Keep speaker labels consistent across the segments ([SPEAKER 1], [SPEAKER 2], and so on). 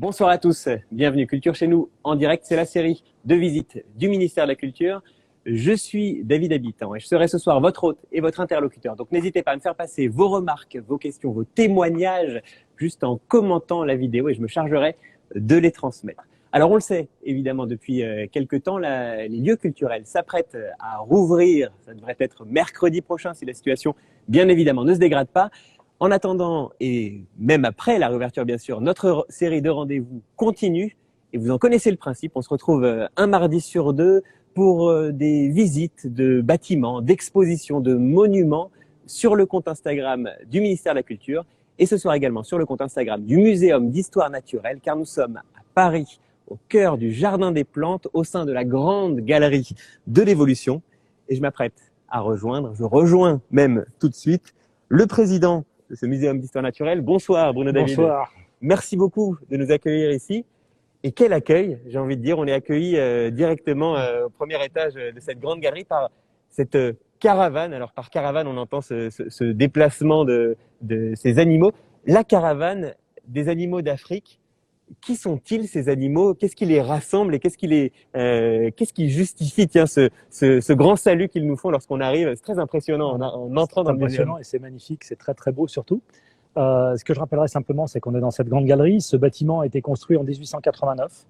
[SPEAKER 1] Bonsoir à tous, bienvenue Culture chez nous en direct, c'est la série de visites du ministère de la Culture. Je suis David Habitant et je serai ce soir votre hôte et votre interlocuteur. Donc n'hésitez pas à me faire passer vos remarques, vos questions, vos témoignages juste en commentant la vidéo et je me chargerai de les transmettre. Alors on le sait évidemment depuis quelques temps, les lieux culturels s'apprêtent à rouvrir, ça devrait être mercredi prochain si la situation bien évidemment ne se dégrade pas. En attendant, et même après la réouverture bien sûr, notre série de rendez-vous continue et vous en connaissez le principe. On se retrouve un mardi sur deux pour des visites de bâtiments, d'expositions, de monuments sur le compte Instagram du ministère de la Culture et ce soir également sur le compte Instagram du Muséum d'Histoire Naturelle car nous sommes à Paris, au cœur du Jardin des Plantes, au sein de la grande galerie de l'évolution et je rejoins même tout de suite le président de ce Muséum d'Histoire Naturelle. Bonsoir Bruno David.
[SPEAKER 2] Bonsoir.
[SPEAKER 1] Merci beaucoup de nous accueillir ici. Et quel accueil, j'ai envie de dire. On est accueillis directement au premier étage de cette grande galerie par cette caravane. Alors par caravane, on entend ce déplacement de ces animaux. La caravane des animaux d'Afrique. Qui sont-ils ces animaux? Qu'est-ce qui les rassemble et qu'est-ce qui justifie ce grand salut qu'ils nous font lorsqu'on arrive? C'est très impressionnant en entrant dans le muséum.
[SPEAKER 2] C'est impressionnant et c'est magnifique, c'est très très beau surtout. Ce que je rappellerai simplement, c'est qu'on est dans cette grande galerie. Ce bâtiment a été construit en 1889.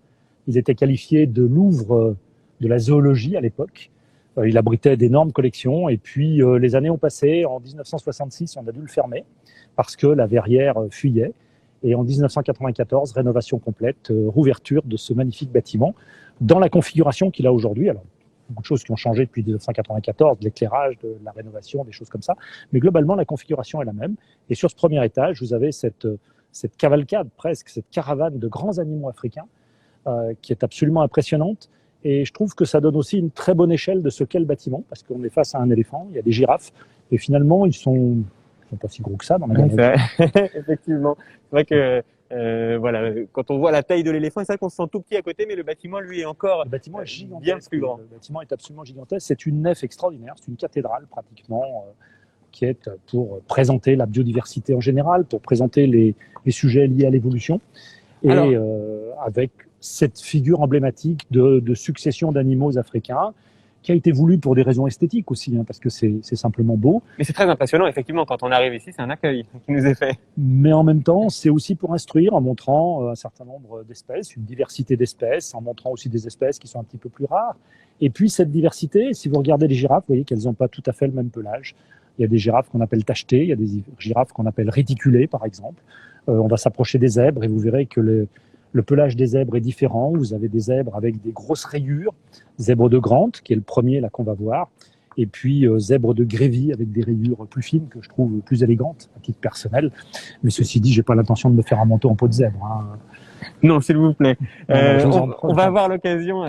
[SPEAKER 2] Il était qualifié de Louvre de la zoologie à l'époque. Il abritait d'énormes collections et puis les années ont passé. En 1966, on a dû le fermer parce que la verrière fuyait. Et en 1994, rénovation complète, rouverture de ce magnifique bâtiment dans la configuration qu'il a aujourd'hui. Alors, beaucoup de choses qui ont changé depuis 1994, de l'éclairage, de la rénovation, des choses comme ça. Mais globalement, la configuration est la même. Et sur ce premier étage, vous avez cette cavalcade presque, cette caravane de grands animaux africains qui est absolument impressionnante. Et je trouve que ça donne aussi une très bonne échelle de ce qu'est le bâtiment, parce qu'on est face à un éléphant, il y a des girafes, et finalement, ils sont pas si gros que ça dans la galerie.
[SPEAKER 1] Effectivement. C'est vrai que voilà, quand on voit la taille de l'éléphant, c'est vrai qu'on se sent tout petit à côté, mais le bâtiment, lui, est encore
[SPEAKER 2] le bâtiment est gigantesque,
[SPEAKER 1] bien plus grand.
[SPEAKER 2] Le bâtiment est absolument gigantesque. C'est une nef extraordinaire, c'est une cathédrale pratiquement, qui est pour présenter la biodiversité en général, pour présenter les sujets liés à l'évolution, et avec cette figure emblématique de succession d'animaux africains, qui a été voulu pour des raisons esthétiques aussi, parce que c'est simplement beau.
[SPEAKER 1] Mais c'est très impressionnant, effectivement, quand on arrive ici, c'est un accueil qui nous est fait.
[SPEAKER 2] Mais en même temps, c'est aussi pour instruire en montrant un certain nombre d'espèces, une diversité d'espèces, en montrant aussi des espèces qui sont un petit peu plus rares. Et puis cette diversité, si vous regardez les girafes, vous voyez qu'elles n'ont pas tout à fait le même pelage. Il y a des girafes qu'on appelle tachetées, il y a des girafes qu'on appelle réticulées, par exemple. On va s'approcher des zèbres et vous verrez que le pelage des zèbres est différent. Vous avez des zèbres avec des grosses rayures, zèbre de Grant, qui est le premier là qu'on va voir, et puis zèbre de Grévy avec des rayures plus fines que je trouve plus élégantes à titre personnel. Mais ceci dit, j'ai pas l'intention de me faire un manteau en peau de zèbre.
[SPEAKER 1] Non, s'il vous plaît.
[SPEAKER 2] On
[SPEAKER 1] va avoir l'occasion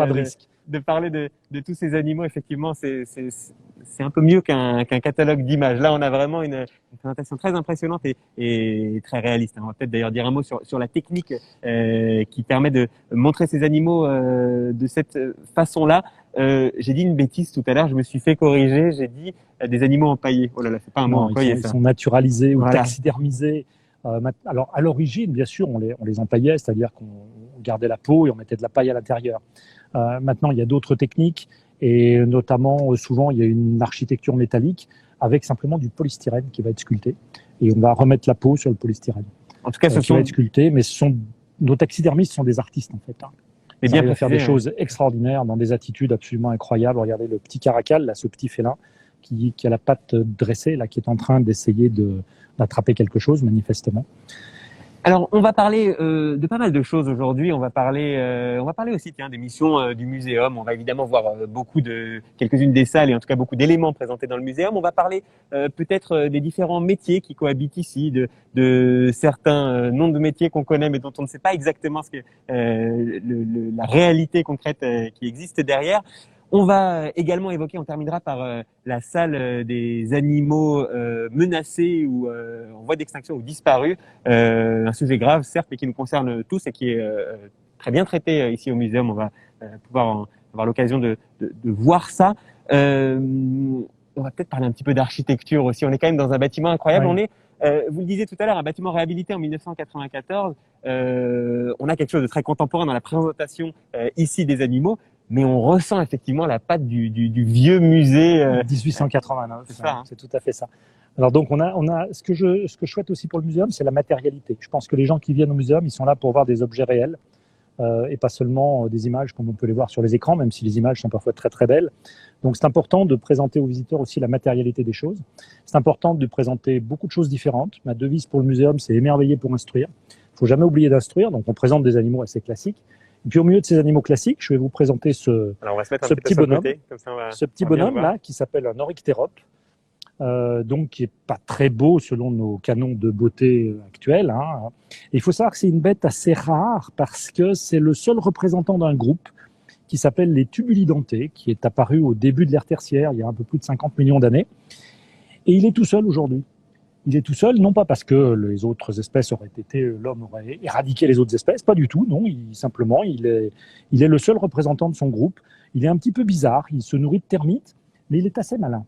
[SPEAKER 2] de
[SPEAKER 1] parler de tous ces animaux. Effectivement, c'est un peu mieux qu'un catalogue d'images. Là, on a vraiment une présentation très impressionnante et très réaliste. On va peut-être d'ailleurs dire un mot sur la technique qui permet de montrer ces animaux de cette façon-là. J'ai dit une bêtise tout à l'heure, je me suis fait corriger. J'ai dit des animaux empaillés. Oh là là, c'est pas un mot employé,
[SPEAKER 2] ils sont naturalisés ou taxidermisés. Alors, à l'origine, bien sûr, on les empaillait, c'est-à-dire qu'on gardait la peau et on mettait de la paille à l'intérieur. Maintenant, il y a d'autres techniques et notamment, souvent, il y a une architecture métallique avec simplement du polystyrène qui va être sculpté et on va remettre la peau sur le polystyrène.
[SPEAKER 1] En tout cas,
[SPEAKER 2] qui va être sculpté, mais nos taxidermistes sont des artistes en fait. Ils arrivent à faire des choses extraordinaires dans des attitudes absolument incroyables. Regardez le petit caracal, là, ce petit félin qui a la patte dressée, là, qui est en train d'essayer d'attraper quelque chose, manifestement.
[SPEAKER 1] Alors, on va parler de pas mal de choses aujourd'hui. On va parler aussi des missions du muséum. On va évidemment voir quelques-unes des salles et en tout cas beaucoup d'éléments présentés dans le muséum. On va parler peut-être des différents métiers qui cohabitent ici, de certains noms de métiers qu'on connaît mais dont on ne sait pas exactement la réalité concrète qui existe derrière. On va également évoquer, on terminera par la salle des animaux menacés ou en voie d'extinction ou disparus. Un sujet grave, certes, mais qui nous concerne tous et qui est très bien traité ici au muséum. On va pouvoir avoir l'occasion de voir ça. On va peut-être parler un petit peu d'architecture aussi. On est quand même dans un bâtiment incroyable.
[SPEAKER 2] Oui.
[SPEAKER 1] On est Vous le disiez tout à l'heure, un bâtiment réhabilité en 1994, on a quelque chose de très contemporain dans la présentation ici des animaux, mais on ressent effectivement la patte du vieux musée.
[SPEAKER 2] 1889,
[SPEAKER 1] c'est ça, hein.
[SPEAKER 2] C'est tout à fait ça. Alors donc ce que je souhaite aussi pour le muséum, c'est la matérialité. Je pense que les gens qui viennent au muséum, ils sont là pour voir des objets réels et pas seulement des images comme on peut les voir sur les écrans, même si les images sont parfois très très belles. Donc c'est important de présenter aux visiteurs aussi la matérialité des choses. C'est important de présenter beaucoup de choses différentes. Ma devise pour le muséum, c'est émerveiller pour instruire. Il ne faut jamais oublier d'instruire, donc on présente des animaux assez classiques. Et puis au milieu de ces animaux classiques, je vais vous présenter ce petit bonhomme, ce petit bonhomme là qui s'appelle un Oryctérope, donc qui est pas très beau selon nos canons de beauté actuels. Hein. Et il faut savoir que c'est une bête assez rare parce que c'est le seul représentant d'un groupe qui s'appelle les tubulidentés, qui est apparu au début de l'ère tertiaire, il y a un peu plus de 50 millions d'années. Et il est tout seul aujourd'hui. Il est tout seul, non pas parce que les autres espèces auraient été, l'homme aurait éradiqué les autres espèces, pas du tout, non. Simplement, il est le seul représentant de son groupe. Il est un petit peu bizarre, il se nourrit de termites, mais il est assez malin.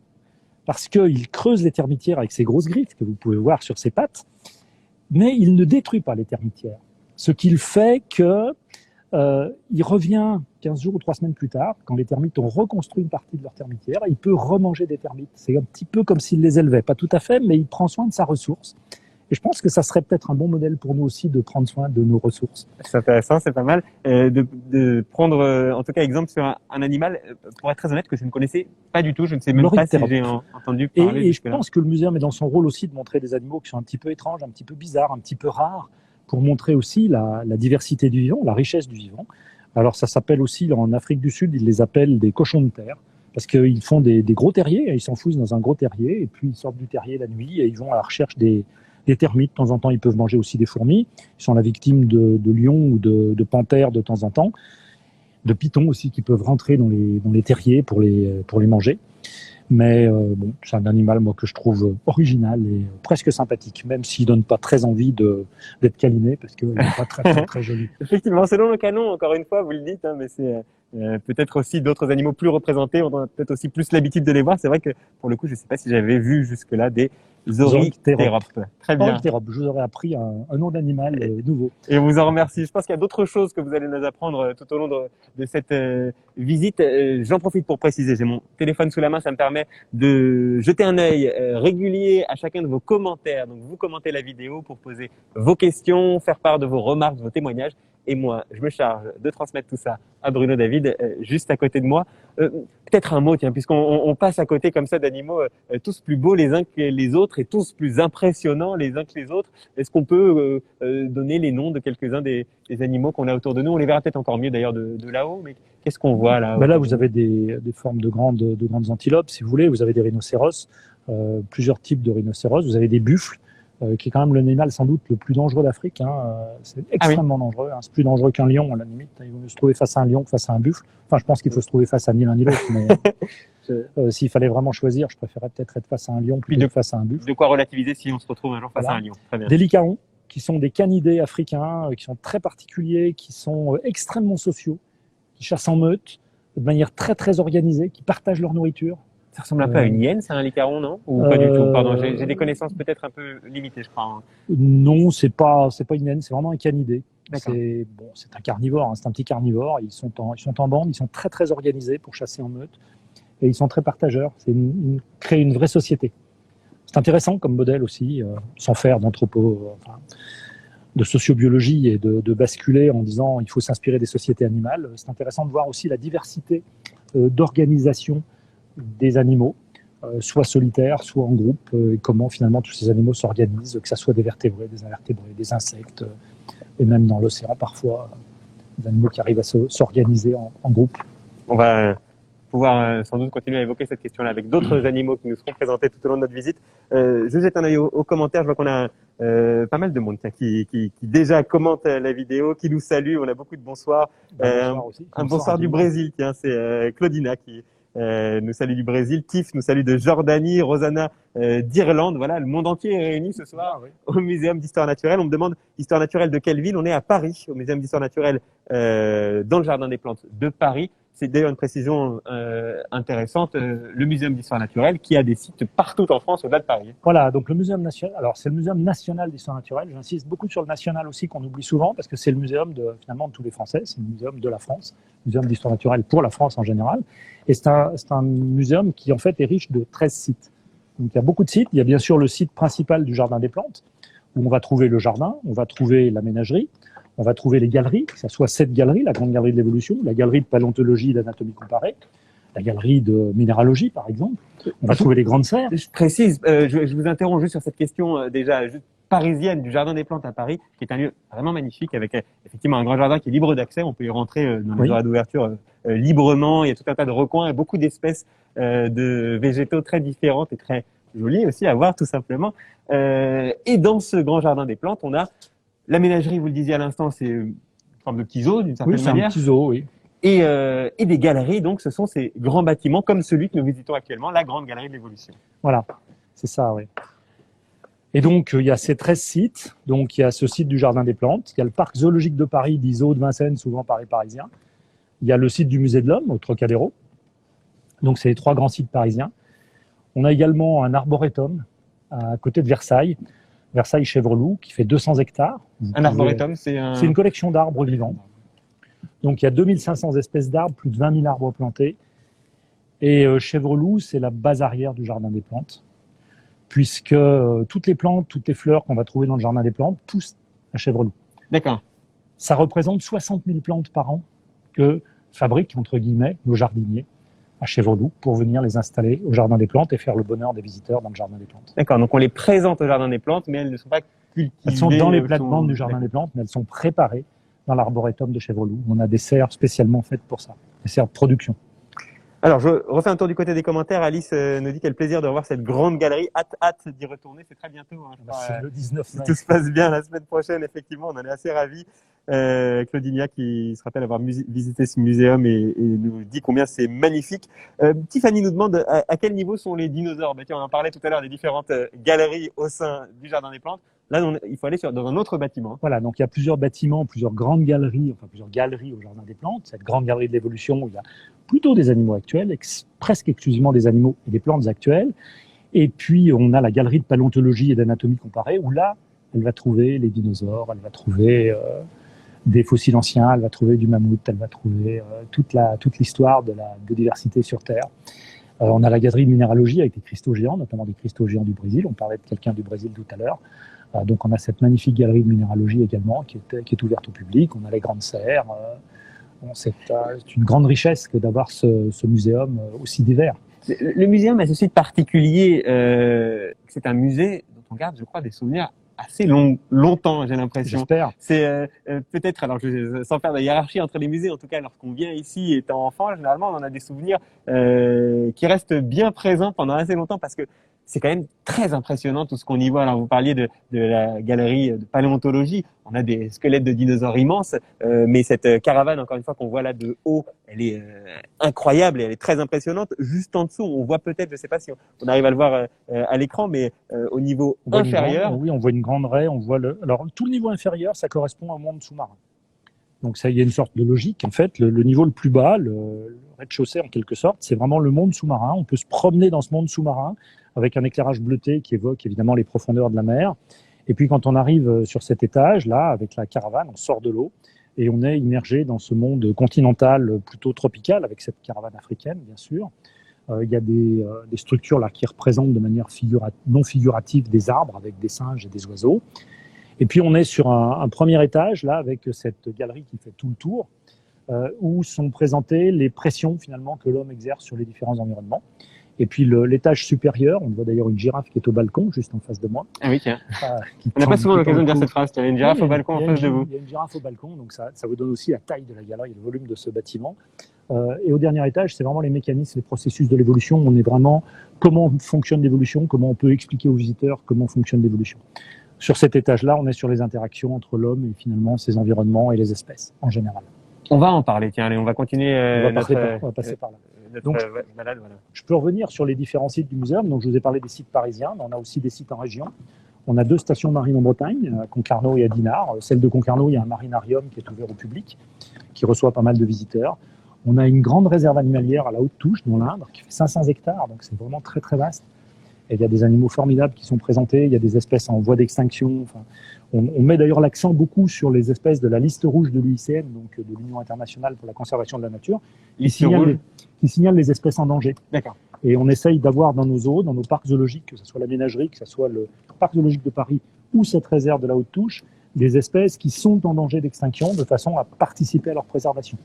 [SPEAKER 2] Parce qu'il creuse les termitières avec ses grosses griffes, que vous pouvez voir sur ses pattes, mais il ne détruit pas les termitières. Ce qu'il fait que il revient 15 jours ou 3 semaines plus tard, quand les termites ont reconstruit une partie de leur termitière, il peut remanger des termites. C'est un petit peu comme s'il les élevait, pas tout à fait, mais il prend soin de sa ressource. Et je pense que ça serait peut-être un bon modèle pour nous aussi de prendre soin de nos ressources.
[SPEAKER 1] C'est intéressant, c'est pas mal de prendre en tout cas exemple sur un animal, pour être très honnête, que je ne connaissais pas du tout, je ne sais même pas si j'ai entendu parler.
[SPEAKER 2] Et je pense que le muséum est dans son rôle aussi de montrer des animaux qui sont un petit peu étranges, un petit peu bizarres, un petit peu rares, pour montrer aussi la diversité du vivant, la richesse du vivant. Alors ça s'appelle aussi, en Afrique du Sud, ils les appellent des cochons de terre, parce qu'ils font des gros terriers, ils s'enfouissent dans un gros terrier, et puis ils sortent du terrier la nuit, et ils vont à la recherche des termites. De temps en temps, ils peuvent manger aussi des fourmis. Ils sont la victime de lions ou de panthères de temps en temps, de pitons aussi qui peuvent rentrer dans les terriers pour les manger. Mais bon, c'est un animal moi que je trouve original et presque sympathique, même s'il donne pas très envie d'être câliné parce qu'il n'est pas très joli.
[SPEAKER 1] Effectivement, selon le canon, encore une fois, vous le dites, hein, mais c'est peut-être aussi d'autres animaux plus représentés. On a peut-être aussi plus l'habitude de les voir. C'est vrai que pour le coup, je ne sais pas si j'avais vu jusque-là des Oryctéropes. Très bien.
[SPEAKER 2] Oryctéropes, je vous aurais appris un nom d'animal nouveau.
[SPEAKER 1] Et on vous en remercie. Je pense qu'il y a d'autres choses que vous allez nous apprendre tout au long de cette visite. J'en profite pour préciser, j'ai mon téléphone sous la main, ça me permet de jeter un œil régulier à chacun de vos commentaires. Donc vous commentez la vidéo pour poser vos questions, faire part de vos remarques, de vos témoignages. Et moi, je me charge de transmettre tout ça à Bruno David, juste à côté de moi. Peut-être un mot, tiens, puisqu'on passe à côté comme ça d'animaux tous plus beaux les uns que les autres et tous plus impressionnants les uns que les autres. Est-ce qu'on peut donner les noms de quelques-uns des animaux qu'on a autour de nous? On les verra peut-être encore mieux d'ailleurs de là-haut, mais qu'est-ce qu'on voit là?
[SPEAKER 2] Là, vous avez des formes de grandes antilopes, si vous voulez. Vous avez des rhinocéros, plusieurs types de rhinocéros. Vous avez des buffles, qui est quand même l'animal sans doute le plus dangereux d'Afrique. C'est extrêmement dangereux. C'est plus dangereux qu'un lion, à la limite. Il vaut mieux se trouver face à un lion que face à un buffle. Enfin, je pense qu'il faut se trouver face à ni l'un ni l'autre. Mais s'il fallait vraiment choisir, je préférerais peut-être être face à un lion plutôt que face à un buffle.
[SPEAKER 1] De quoi relativiser si on se retrouve un jour face à un lion. Très bien.
[SPEAKER 2] Des lycaons, qui sont des canidés africains, qui sont très particuliers, qui sont extrêmement sociaux, qui chassent en meute, de manière très très organisée, qui partagent leur nourriture.
[SPEAKER 1] Ça ressemble un peu à une hyène, c'est un lycaon, non? Ou pas du tout? Pardon, j'ai des connaissances peut-être un peu limitées, je crois.
[SPEAKER 2] Non, c'est pas une hyène, c'est vraiment un canidé. C'est un carnivore, c'est un petit carnivore. Ils sont en bande, ils sont très très organisés pour chasser en meute, et ils sont très partageurs. C'est créer une vraie société. C'est intéressant comme modèle aussi, sans faire de sociobiologie et de basculer en disant il faut s'inspirer des sociétés animales. C'est intéressant de voir aussi la diversité d'organisation des animaux, soit solitaires, soit en groupe, et comment finalement tous ces animaux s'organisent, que ce soit des vertébrés, des invertébrés, des insectes, et même dans l'océan parfois, des animaux qui arrivent à s'organiser en groupe.
[SPEAKER 1] On va pouvoir sans doute continuer à évoquer cette question-là avec d'autres animaux qui nous seront présentés tout au long de notre visite. Je jette un œil aux commentaires, je vois qu'on a pas mal de monde qui déjà commente la vidéo, qui nous salue, on a beaucoup de bonsoirs. Un bonsoir du Brésil, tiens, c'est Claudina qui nous salue du Brésil, Tiff nous salue de Jordanie, Rosanna d'Irlande. Voilà, le monde entier est réuni ce soir au Muséum d'Histoire Naturelle. On me demande Histoire Naturelle de quelle ville? On est à Paris, au Muséum d'Histoire Naturelle dans le Jardin des Plantes de Paris. c'est d'ailleurs une précision intéressante, le Muséum d'histoire naturelle qui a des sites partout en France au-delà de Paris.
[SPEAKER 2] Voilà, donc le Muséum national, alors c'est le Muséum national d'histoire naturelle, j'insiste beaucoup sur le national aussi qu'on oublie souvent parce que c'est le muséum finalement de tous les Français, c'est le muséum de la France, le Muséum d'histoire naturelle pour la France en général, et c'est un muséum qui en fait est riche de 13 sites. Donc il y a beaucoup de sites, il y a bien sûr le site principal du Jardin des Plantes, où on va trouver le jardin, on va trouver la ménagerie, on va trouver les galeries, que ce soit cette galerie, la grande galerie de l'évolution, la galerie de paléontologie et d'anatomie comparée, la galerie de minéralogie, par exemple. On va trouver les grandes serres.
[SPEAKER 1] Je précise, je vous interromps juste sur cette question déjà juste parisienne du Jardin des Plantes à Paris, qui est un lieu vraiment magnifique avec effectivement un grand jardin qui est libre d'accès. On peut y rentrer dans les horaires d'ouverture librement. Il y a tout un tas de recoins et beaucoup d'espèces de végétaux très différentes et très jolies aussi à voir tout simplement. Et dans ce grand Jardin des Plantes, on a la ménagerie, vous le disiez à l'instant, c'est une forme de petit zoo d'une certaine manière.
[SPEAKER 2] Oui, c'est un petit zoo, oui.
[SPEAKER 1] Et des galeries, donc ce sont ces grands bâtiments comme celui que nous visitons actuellement, la Grande Galerie de l'Évolution.
[SPEAKER 2] Voilà, c'est ça, oui. Et donc, il y a ces 13 sites. Donc, il y a ce site du Jardin des Plantes. Il y a le Parc zoologique de Paris, dit Zoo de Vincennes, souvent parisien. Il y a le site du Musée de l'Homme, au Trocadéro. Donc, c'est les 3 grands sites parisiens. On a également un arboretum à côté de Versailles, Versailles-Chevreloup, qui fait 200 hectares.
[SPEAKER 1] Un arboretum, c'est
[SPEAKER 2] une collection d'arbres vivants. Donc, il y a 2500 espèces d'arbres, plus de 20 000 arbres plantés. Et Chevreloup, c'est la base arrière du Jardin des Plantes, puisque toutes les plantes, toutes les fleurs qu'on va trouver dans le Jardin des Plantes poussent à Chevreloup.
[SPEAKER 1] D'accord.
[SPEAKER 2] Ça représente 60 000 plantes par an que fabriquent, entre guillemets, nos jardiniers à Chevreloup pour venir les installer au Jardin des Plantes et faire le bonheur des visiteurs dans le Jardin des Plantes.
[SPEAKER 1] D'accord, donc on les présente au Jardin des Plantes, mais elles ne sont pas cultivées.
[SPEAKER 2] Elles sont dans les plates-bandes du Jardin des Plantes, mais elles sont préparées dans l'arboretum de Chevreloup. On a des serres spécialement faites pour ça, des serres de production.
[SPEAKER 1] Alors, je refais un tour du côté des commentaires. Alice nous dit quel plaisir de revoir cette grande galerie. Hâte d'y retourner. C'est très bientôt. Hein,
[SPEAKER 2] c'est le 19 mai.
[SPEAKER 1] Si tout se passe bien la semaine prochaine, effectivement, on en est assez ravis. Claudinia qui se rappelle avoir visité ce muséum et nous dit combien c'est magnifique. Tiffany nous demande à quel niveau sont les dinosaures. Ben, tiens, on en parlait tout à l'heure des différentes galeries au sein du Jardin des Plantes. Là, il faut aller dans un autre bâtiment.
[SPEAKER 2] Voilà, donc il y a plusieurs bâtiments, plusieurs grandes galeries, enfin plusieurs galeries au Jardin des Plantes. Cette grande galerie de l'évolution où il y a plutôt des animaux actuels, presque exclusivement des animaux et des plantes actuelles. Et puis, on a la galerie de paléontologie et d'anatomie comparée où là, elle va trouver les dinosaures, elle va trouver des fossiles anciens, elle va trouver du mammouth, elle va trouver toute l'histoire de la biodiversité sur Terre. On a la galerie de minéralogie avec des cristaux géants, notamment des cristaux géants du Brésil. On parlait de quelqu'un du Brésil tout à l'heure. Donc on a cette magnifique galerie de minéralogie également qui est ouverte au public. On a les grandes serres. C'est une grande richesse que d'avoir ce muséum aussi divers.
[SPEAKER 1] Le muséum a ce site particulier. C'est un musée dont on garde, je crois, des souvenirs assez longtemps, j'ai l'impression.
[SPEAKER 2] J'espère.
[SPEAKER 1] C'est peut-être, alors sans faire de hiérarchie entre les musées, en tout cas, lorsqu'on vient ici étant enfant, généralement, on en a des souvenirs qui restent bien présents pendant assez longtemps parce que c'est quand même très impressionnant tout ce qu'on y voit. Alors, vous parliez de la galerie de paléontologie. On a des squelettes de dinosaures immenses, mais cette caravane, encore une fois, qu'on voit là de haut, elle est incroyable et elle est très impressionnante. Juste en dessous, on voit peut-être, je ne sais pas si on arrive à le voir à l'écran, mais au niveau inférieur.
[SPEAKER 2] Oui, on voit une grande raie. Alors, tout le niveau inférieur, ça correspond au monde sous-marin. Donc, ça, il y a une sorte de logique. En fait, le niveau le plus bas, le rez-de-chaussée en quelque sorte, c'est vraiment le monde sous-marin. On peut se promener dans ce monde sous-marin avec un éclairage bleuté qui évoque évidemment les profondeurs de la mer. Et puis quand on arrive sur cet étage-là, avec la caravane, on sort de l'eau et on est immergé dans ce monde continental plutôt tropical, avec cette caravane africaine, bien sûr. Il y a des structures là qui représentent de manière non figurative des arbres avec des singes et des oiseaux. Et puis on est sur un premier étage, là, avec cette galerie qui fait tout le tour, où sont présentées les pressions finalement que l'homme exerce sur les différents environnements. Et puis l'étage supérieur, on voit d'ailleurs une girafe qui est au balcon, juste en face de moi.
[SPEAKER 1] Ah oui, tiens. On n'a pas souvent l'occasion de dire cette phrase. Il y a une girafe au balcon en face de vous.
[SPEAKER 2] Il y a une girafe au balcon, donc ça vous donne aussi la taille de la galerie, le volume de ce bâtiment. Et au dernier étage, c'est vraiment les mécanismes, les processus de l'évolution. On est vraiment comment fonctionne l'évolution, comment on peut expliquer aux visiteurs comment fonctionne l'évolution. Sur cet étage-là, on est sur les interactions entre l'homme et finalement ses environnements et les espèces en général.
[SPEAKER 1] On va en parler, tiens, allez, on va continuer.
[SPEAKER 2] On va passer par là. Donc,
[SPEAKER 1] balade, voilà.
[SPEAKER 2] Je peux revenir sur les différents sites du muséum. Donc, je vous ai parlé des sites parisiens, mais on a aussi des sites en région. On a 2 stations marines en Bretagne, à Concarneau et à Dinard. Celle de Concarneau, il y a un marinarium qui est ouvert au public, qui reçoit pas mal de visiteurs. On a une grande réserve animalière à la Haute-Touche, dans l'Indre, qui fait 500 hectares, donc c'est vraiment très très vaste. Et il y a des animaux formidables qui sont présentés, il y a des espèces en voie d'extinction. Enfin, on met d'ailleurs l'accent beaucoup sur les espèces de la liste rouge de l'UICN, donc de l'Union internationale pour la conservation de la nature, qui signale les espèces en danger.
[SPEAKER 1] D'accord.
[SPEAKER 2] Et on essaye d'avoir dans nos zoos, dans nos parcs zoologiques, que ce soit la ménagerie, que ce soit le parc zoologique de Paris ou cette réserve de la Haute-Touche, des espèces qui sont en danger d'extinction de façon à participer à leur préservation.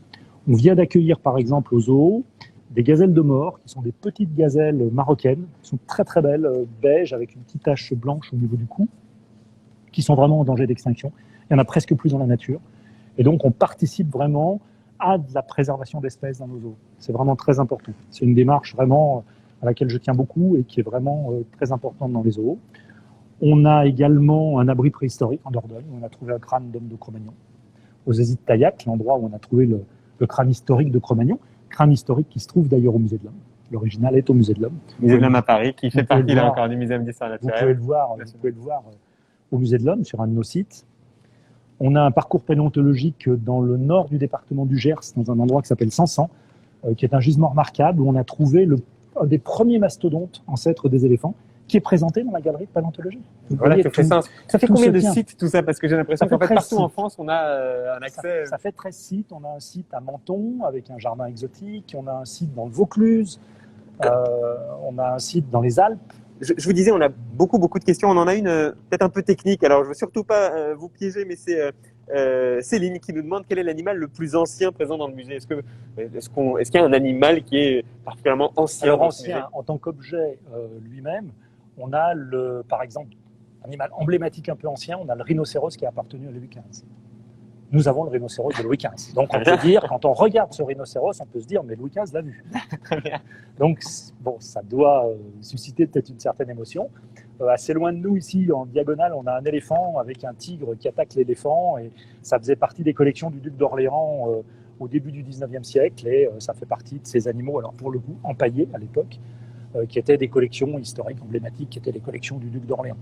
[SPEAKER 2] On vient d'accueillir par exemple au zoo des gazelles de mort, qui sont des petites gazelles marocaines, qui sont très très belles, beige, avec une petite tache blanche au niveau du cou, qui sont vraiment en danger d'extinction. Il n'y en a presque plus dans la nature. Et donc on participe vraiment à de la préservation d'espèces dans nos zoos. C'est vraiment très important. C'est une démarche vraiment à laquelle je tiens beaucoup et qui est vraiment très importante dans les zoos. On a également un abri préhistorique en Dordogne, où on a trouvé un crâne d'homme de Cro-Magnon, aux Aisies de Taillac, l'endroit où on a trouvé le crâne historique de Cro-Magnon, crâne historique qui se trouve d'ailleurs au musée de l'Homme. L'original est au musée de l'Homme.
[SPEAKER 1] Musée de l'Homme à Paris, qui fait partie là encore du Muséum d'histoire naturelle.
[SPEAKER 2] Vous pouvez le voir au musée de l'Homme, sur un de nos sites. On a un parcours paléontologique dans le nord du département du Gers, dans un endroit qui s'appelle Sansan, qui est un gisement remarquable, où on a trouvé un des premiers mastodontes ancêtres des éléphants, qui est présenté dans la galerie de paléontologie.
[SPEAKER 1] Voilà, ça fait combien de sites tout ça? Parce que j'ai l'impression qu'en fait, partout en France, on a un accès.
[SPEAKER 2] Ça fait 13 sites. On a un site à Menton avec un jardin exotique. On a un site dans le Vaucluse. On a un site dans les Alpes.
[SPEAKER 1] Je vous disais, on a beaucoup de questions. On en a une peut-être un peu technique. Alors, je veux surtout pas vous piéger, mais c'est Céline qui nous demande quel est l'animal le plus ancien présent dans le musée. Est-ce qu'il y a un animal qui est particulièrement ancien?
[SPEAKER 2] Alors, ancien, en tant qu'objet lui-même, on a par exemple, un animal emblématique un peu ancien, on a le rhinocéros qui a appartenu à Louis XV. Nous avons le rhinocéros de Louis XV. Donc, on peut dire, quand on regarde ce rhinocéros, on peut se dire, mais Louis XV l'a vu. Donc, bon, ça doit susciter peut-être une certaine émotion. Assez loin de nous, ici, en diagonale, on a un éléphant avec un tigre qui attaque l'éléphant. Et ça faisait partie des collections du duc d'Orléans au début du 19e siècle. Et ça fait partie de ces animaux, alors pour le coup, empaillés à l'époque, qui étaient des collections historiques emblématiques, qui étaient les collections du duc d'Orléans.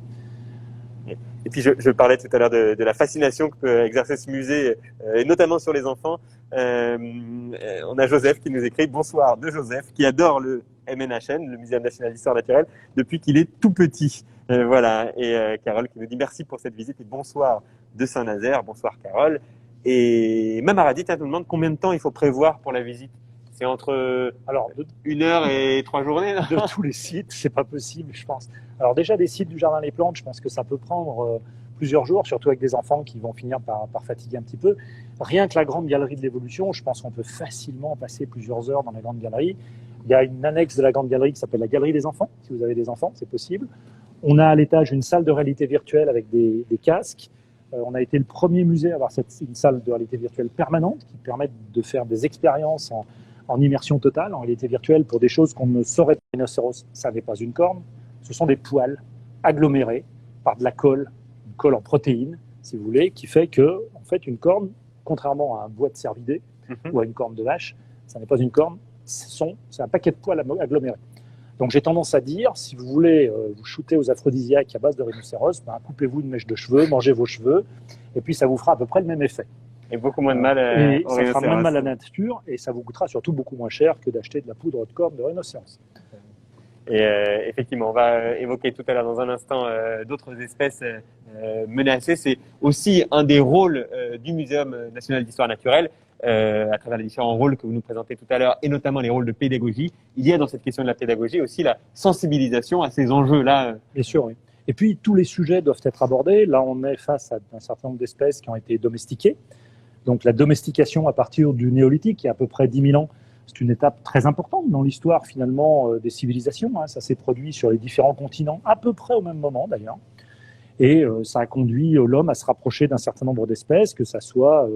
[SPEAKER 1] Et puis je parlais tout à l'heure de la fascination que peut exercer ce musée, et notamment sur les enfants. On a Joseph qui nous écrit « Bonsoir de Joseph, qui adore le MNHN, le Muséum national d'histoire naturelle, depuis qu'il est tout petit. » Voilà. Et Carole qui nous dit « Merci pour cette visite et bonsoir de Saint-Nazaire. » Bonsoir Carole. Et Mamaradit nous demande combien de temps il faut prévoir pour la visite. C'est entre 1 heure et 3 journées là.
[SPEAKER 2] De tous les sites, c'est pas possible, je pense. Alors déjà, des sites du Jardin des Plantes, je pense que ça peut prendre plusieurs jours, surtout avec des enfants qui vont finir par fatiguer un petit peu. Rien que la grande galerie de l'évolution, je pense qu'on peut facilement passer plusieurs heures dans la grande galerie. Il y a une annexe de la grande galerie qui s'appelle la galerie des enfants. Si vous avez des enfants, c'est possible. On a à l'étage une salle de réalité virtuelle avec des casques. On a été le premier musée à avoir une salle de réalité virtuelle permanente qui permet de faire des expériences en immersion totale, en réalité virtuelle, pour des choses qu'on ne saurait pas. Rhinocéros, ça n'est pas une corne, ce sont des poils agglomérés par de la colle, une colle en protéines, si vous voulez, qui fait que, en fait, une corne, contrairement à un bois de cervidé ou à une corne de vache, ça n'est pas une corne, c'est un paquet de poils agglomérés. Donc j'ai tendance à dire, si vous voulez vous shooter aux aphrodisiaques à base de rhinocéros, coupez-vous une mèche de cheveux, mangez vos cheveux, et puis ça vous fera à peu près le même effet.
[SPEAKER 1] Et beaucoup moins de mal
[SPEAKER 2] et ça fera moins de mal à la nature, et ça vous coûtera surtout beaucoup moins cher que d'acheter de la poudre de corne de rhinocéros.
[SPEAKER 1] Et effectivement, on va évoquer tout à l'heure dans un instant d'autres espèces menacées. C'est aussi un des rôles du Muséum national d'histoire naturelle, à travers les différents rôles que vous nous présentez tout à l'heure, et notamment les rôles de pédagogie. Il y a dans cette question de la pédagogie aussi la sensibilisation à ces enjeux-là.
[SPEAKER 2] Bien sûr, oui. Et puis, tous les sujets doivent être abordés. Là, on est face à un certain nombre d'espèces qui ont été domestiquées. Donc, la domestication à partir du néolithique, il y a à peu près 10 000 ans, c'est une étape très importante dans l'histoire, finalement, des civilisations. Ça s'est produit sur les différents continents, à peu près au même moment, d'ailleurs. Et ça a conduit l'homme à se rapprocher d'un certain nombre d'espèces, que ça soit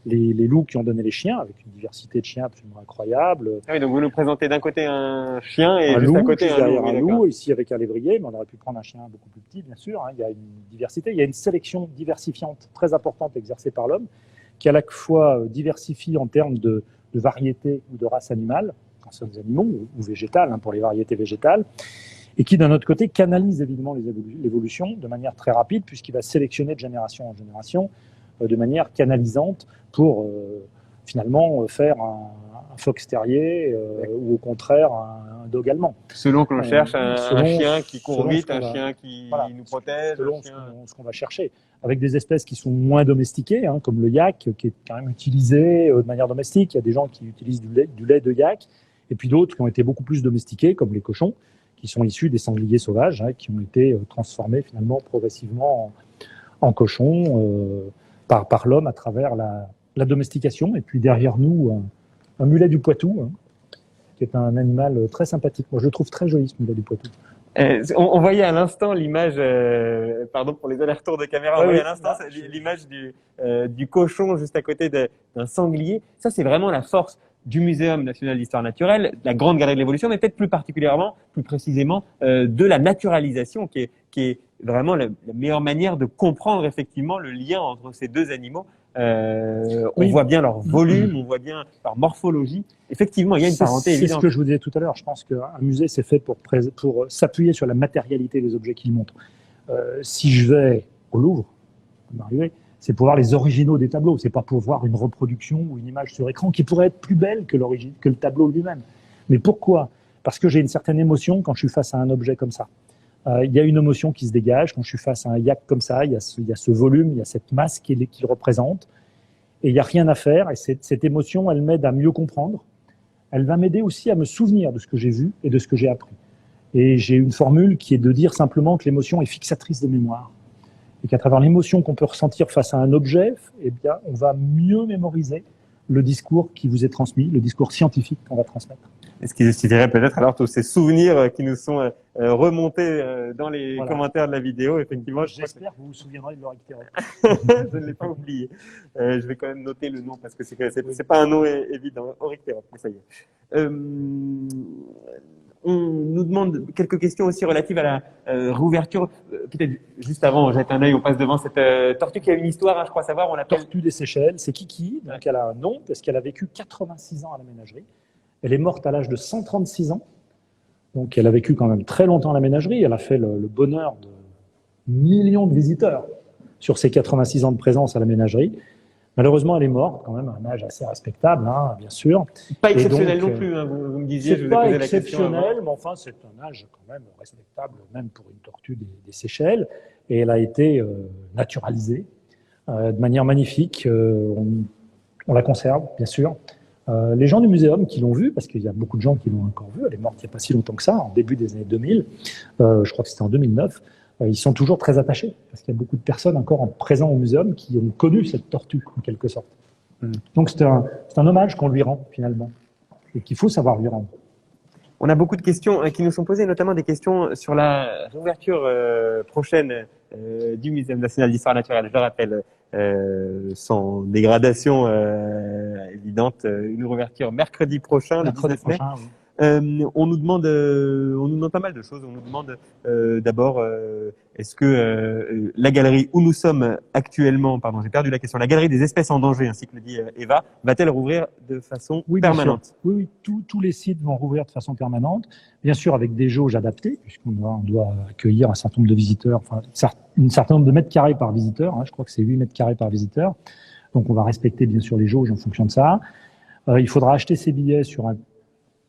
[SPEAKER 2] les loups qui ont donné les chiens, avec une diversité de chiens absolument incroyable.
[SPEAKER 1] Ah oui, donc vous nous présentez d'un côté un chien et juste à côté
[SPEAKER 2] un loup, ici avec un lévrier, mais on aurait pu prendre un chien beaucoup plus petit, bien sûr. Il y a une diversité, il y a une sélection diversifiante très importante exercée par l'homme, qui à la fois diversifie en termes de variété ou de race animale, quand ce sont des animaux, ou végétales, pour les variétés végétales, et qui, d'un autre côté, canalise évidemment l'évolution de manière très rapide, puisqu'il va sélectionner de génération en génération de manière canalisante pour finalement faire un fox terrier ou au contraire un dog allemand.
[SPEAKER 1] Selon que l'on cherche un chien qui court vite, un chien qui
[SPEAKER 2] voilà,
[SPEAKER 1] nous protège.
[SPEAKER 2] Selon ce qu'on va chercher. Avec des espèces qui sont moins domestiquées, hein, comme le yak, qui est quand même utilisé de manière domestique. Il y a des gens qui utilisent du lait de yak, et puis d'autres qui ont été beaucoup plus domestiqués, comme les cochons, qui sont issus des sangliers sauvages, hein, qui ont été transformés finalement progressivement en cochons par l'homme à travers la domestication. Et puis derrière nous, un mulet du Poitou, hein, qui est un animal très sympathique. Moi, je le trouve très joli, ce mulet du Poitou.
[SPEAKER 1] On voyait à l'instant l'image, pardon pour les allers-retours de caméra, on voyait à l'instant l'image du cochon juste à côté d'un sanglier. Ça, c'est vraiment la force du Muséum national d'histoire naturelle, de la Grande Galerie de l'Évolution, mais peut-être plus particulièrement, plus précisément, de la naturalisation, qui est vraiment la meilleure manière de comprendre effectivement le lien entre ces deux animaux. On voit bien leur volume, on voit bien leur morphologie. Effectivement, il y a une parenté évidente.
[SPEAKER 2] C'est ce que je vous disais tout à l'heure. Je pense qu'un musée, c'est fait pour s'appuyer sur la matérialité des objets qu'il montre. Si je vais au Louvre, c'est pour voir les originaux des tableaux. C'est pas pour voir une reproduction ou une image sur écran qui pourrait être plus belle que le tableau lui-même. Mais pourquoi? Parce que j'ai une certaine émotion quand je suis face à un objet comme ça. Il y a une émotion qui se dégage quand je suis face à un yak comme ça. Il y a ce volume, il y a cette masse qu'il représente. Et il n'y a rien à faire. Et cette émotion, elle m'aide à mieux comprendre. Elle va m'aider aussi à me souvenir de ce que j'ai vu et de ce que j'ai appris. Et j'ai une formule qui est de dire simplement que l'émotion est fixatrice de mémoire. Et qu'à travers l'émotion qu'on peut ressentir face à un objet, eh bien, on va mieux mémoriser le discours qui vous est transmis, le discours scientifique qu'on va transmettre.
[SPEAKER 1] Et ce qui justifierait peut-être alors tous ces souvenirs qui nous sont remontés dans les commentaires de la vidéo. Effectivement,
[SPEAKER 2] j'espère que vous vous souviendrez de l'Oryctérops.
[SPEAKER 1] Je ne l'ai pas oublié. Je vais quand même noter le nom parce que c'est pas un nom évident. Oryctérops, ça y est. On nous demande quelques questions aussi relatives à la réouverture. Peut-être juste avant, on jette un œil, on passe devant cette tortue qui a une histoire, hein, je crois savoir. On l'appelle
[SPEAKER 2] Tortue des Seychelles. C'est Kiki. Donc elle a un nom parce qu'elle a vécu 86 ans à la ménagerie. Elle est morte à l'âge de 136 ans. Donc elle a vécu quand même très longtemps à la ménagerie. Elle a fait le bonheur de millions de visiteurs sur ses 86 ans de présence à la ménagerie. Malheureusement, elle est morte quand même à un âge assez respectable, hein, bien sûr.
[SPEAKER 1] Pas exceptionnel non plus, hein, vous me disiez.
[SPEAKER 2] C'est pas exceptionnel, mais enfin, c'est un âge quand même respectable, même pour une tortue des Seychelles. Et elle a été naturalisée de manière magnifique. On la conserve, bien sûr. Les gens du muséum qui l'ont vue, parce qu'il y a beaucoup de gens qui l'ont encore vue, elle est morte il n'y a pas si longtemps que ça, en début des années 2000, je crois que c'était en 2009, ils sont toujours très attachés, parce qu'il y a beaucoup de personnes encore en présent au muséum qui ont connu cette tortue, en quelque sorte. Donc c'est un hommage qu'on lui rend, finalement, et qu'il faut savoir lui rendre.
[SPEAKER 1] On a beaucoup de questions qui nous sont posées, notamment des questions sur la réouverture prochaine du Muséum national d'histoire naturelle. Je le rappelle, sans dégradation évidente, une réouverture mercredi prochain, le 19 mai.
[SPEAKER 2] Prochain, oui.
[SPEAKER 1] On nous demande pas mal de choses. On nous demande d'abord, est-ce que la galerie où nous sommes actuellement, pardon, j'ai perdu la question, la galerie des espèces en danger, ainsi que le dit Eva, va-t-elle rouvrir de façon permanente?
[SPEAKER 2] Oui, tous les sites vont rouvrir de façon permanente, bien sûr avec des jauges adaptées, puisqu'on doit accueillir un certain nombre de visiteurs, enfin un certain nombre de mètres carrés par visiteur, hein, je crois que c'est 8 mètres carrés par visiteur, donc on va respecter bien sûr les jauges en fonction de ça. Il faudra acheter ses billets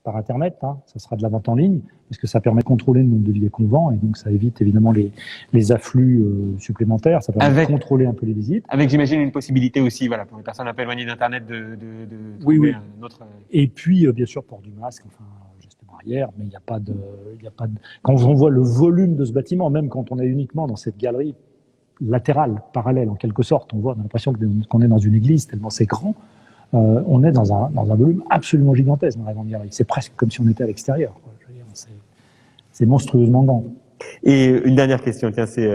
[SPEAKER 2] par Internet, hein, ça sera de la vente en ligne, parce que ça permet de contrôler le nombre de billets qu'on vend, et donc ça évite évidemment les afflux supplémentaires, ça permet de contrôler un peu les visites.
[SPEAKER 1] Avec, j'imagine, une possibilité aussi, voilà, pour les personnes un peu éloignées d'Internet, de
[SPEAKER 2] trouver
[SPEAKER 1] un autre...
[SPEAKER 2] Et puis, bien sûr, port du masque, enfin, geste barrière, mais il n'y a pas de... Quand on voit le volume de ce bâtiment, même quand on est uniquement dans cette galerie latérale, parallèle, en quelque sorte, on a l'impression qu'on est dans une église, tellement c'est grand. On est dans un volume absolument gigantesque dans la grande galerie. C'est presque comme si on était à l'extérieur. C'est monstrueusement grand.
[SPEAKER 1] Et une dernière question, tiens, c'est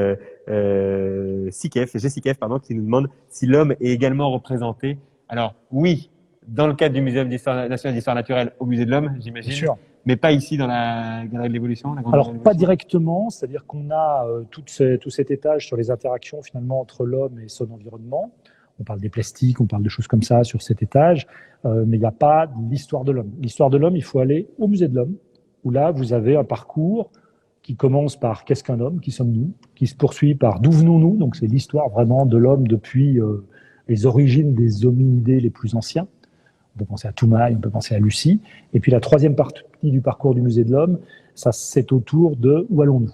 [SPEAKER 1] Jessicef, qui nous demande si l'homme est également représenté. Alors oui, dans le cadre du Muséum national d'histoire naturelle au Musée de l'Homme, j'imagine.
[SPEAKER 2] Bien sûr.
[SPEAKER 1] Mais pas ici dans la Galerie de l'Évolution.
[SPEAKER 2] Alors pas directement, c'est-à-dire qu'on a tout cet étage sur les interactions finalement entre l'homme et son environnement. On parle des plastiques, on parle de choses comme ça sur cet étage, mais il n'y a pas l'histoire de l'homme. L'histoire de l'homme, il faut aller au Musée de l'Homme, où là, vous avez un parcours qui commence par qu'est-ce qu'un homme, qui sommes-nous, qui se poursuit par d'où venons-nous, donc c'est l'histoire vraiment de l'homme depuis les origines des hominidés les plus anciens, On peut penser à Toumaï, on peut penser à Lucie. Et puis la troisième partie du parcours du Musée de l'Homme, ça c'est autour de où allons-nous.